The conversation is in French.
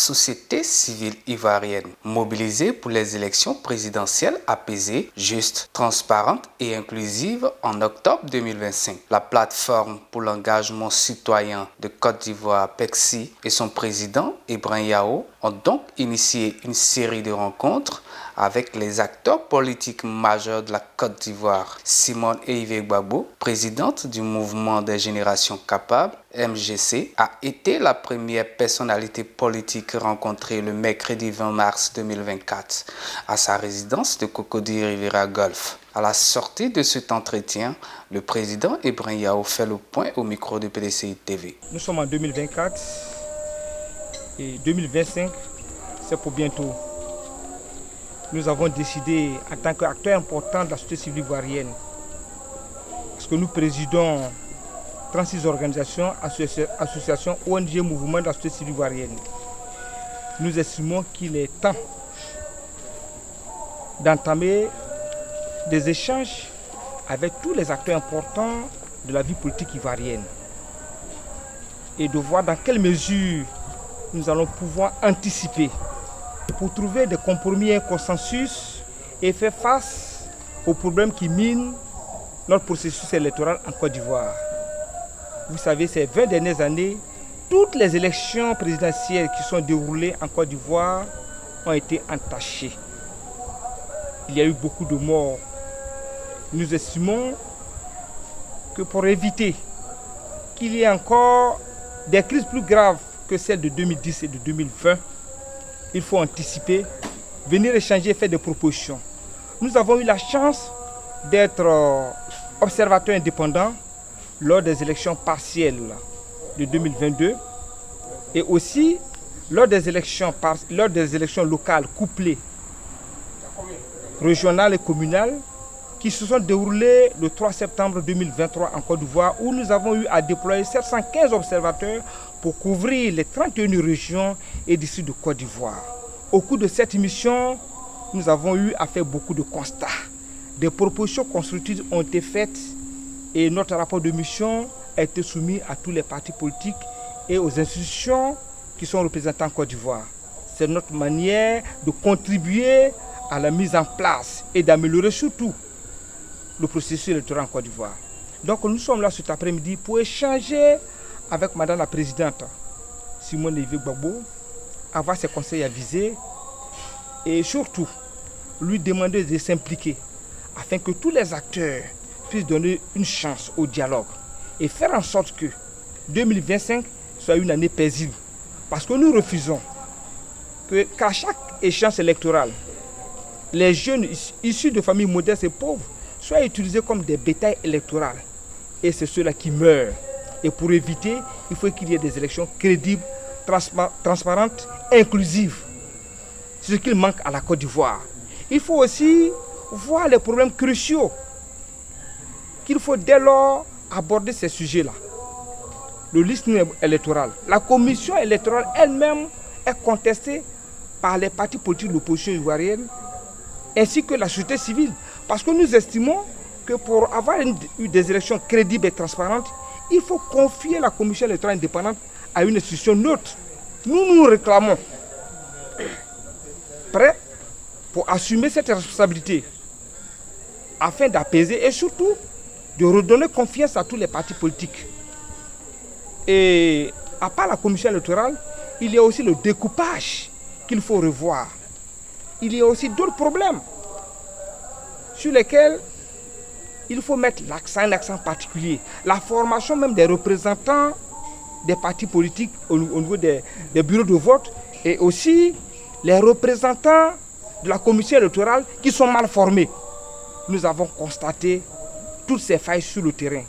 société civile ivoirienne, mobilisée pour les élections présidentielles apaisées, justes, transparentes et inclusives en octobre 2025. La plateforme pour l'engagement citoyen de Côte d'Ivoire, PECSI, et son président, Ibrahim Yao, ont donc initié une série de rencontres avec les acteurs politiques majeurs de la Côte d'Ivoire. Simone Eyive Gbagbo, présidente du mouvement des générations capables, MGC, a été la première personnalité politique rencontrée le mercredi 20 mars 2024 à sa résidence de Cocody Rivera Golf. À la sortie de cet entretien, le président Ibrahim Yao fait le point au micro de PDCI TV. Nous sommes en 2024 et 2025, c'est pour bientôt. Nous avons décidé, en tant qu'acteur important de la société civile ivoirienne, parce que nous présidons 36 organisations, associations, ONG, mouvements de la société civile ivoirienne. Nous estimons qu'il est temps d'entamer des échanges avec tous les acteurs importants de la vie politique ivoirienne et de voir dans quelle mesure nous allons pouvoir anticiper pour trouver des compromis et un consensus et faire face aux problèmes qui minent notre processus électoral en Côte d'Ivoire. Vous savez, ces 20 dernières années, toutes les élections présidentielles qui sont déroulées en Côte d'Ivoire ont été entachées. Il y a eu beaucoup de morts. Nous estimons que pour éviter qu'il y ait encore des crises plus graves que celles de 2010 et de 2020, il faut anticiper, venir échanger et faire des propositions. Nous avons eu la chance d'être observateurs indépendants lors des élections partielles de 2022 et aussi lors des élections locales couplées, régionales et communales qui se sont déroulées le 3 septembre 2023 en Côte d'Ivoire, où nous avons eu à déployer 715 observateurs pour couvrir les 31 régions et districts de Côte d'Ivoire. Au cours de cette mission, nous avons eu à faire beaucoup de constats. Des propositions constructives ont été faites et notre rapport de mission a été soumis à tous les partis politiques et aux institutions qui sont représentées en Côte d'Ivoire. C'est notre manière de contribuer à la mise en place et d'améliorer surtout le processus électoral en Côte d'Ivoire. Donc nous sommes là cet après-midi pour échanger avec Madame la Présidente Simone Eyive Gbagbo, avoir ses conseils avisés et surtout lui demander de s'impliquer afin que tous les acteurs puissent donner une chance au dialogue et faire en sorte que 2025 soit une année paisible. Parce que nous refusons qu'à chaque échéance électorale, les jeunes issus de familles modestes et pauvres soient utilisés comme des bétails électoraux. Et c'est ceux-là qui meurent. Et pour éviter, il faut qu'il y ait des élections crédibles, transparentes, inclusives. C'est ce qu'il manque à la Côte d'Ivoire. Il faut aussi voir les problèmes cruciaux qu'il faut dès lors aborder ces sujets-là. Le listing électoral. La commission électorale elle-même est contestée par les partis politiques de l'opposition ivoirienne ainsi que la société civile. Parce que nous estimons que pour avoir eu des élections crédibles et transparentes, il faut confier la commission électorale indépendante à une institution neutre. Nous nous réclamons prêts pour assumer cette responsabilité afin d'apaiser et surtout de redonner confiance à tous les partis politiques. Et à part la commission électorale, il y a aussi le découpage qu'il faut revoir. Il y a aussi d'autres problèmes sur lesquels il faut mettre un accent particulier. La formation même des représentants des partis politiques au niveau des bureaux de vote et aussi les représentants de la commission électorale qui sont mal formés. Nous avons constaté toutes ces failles sur le terrain.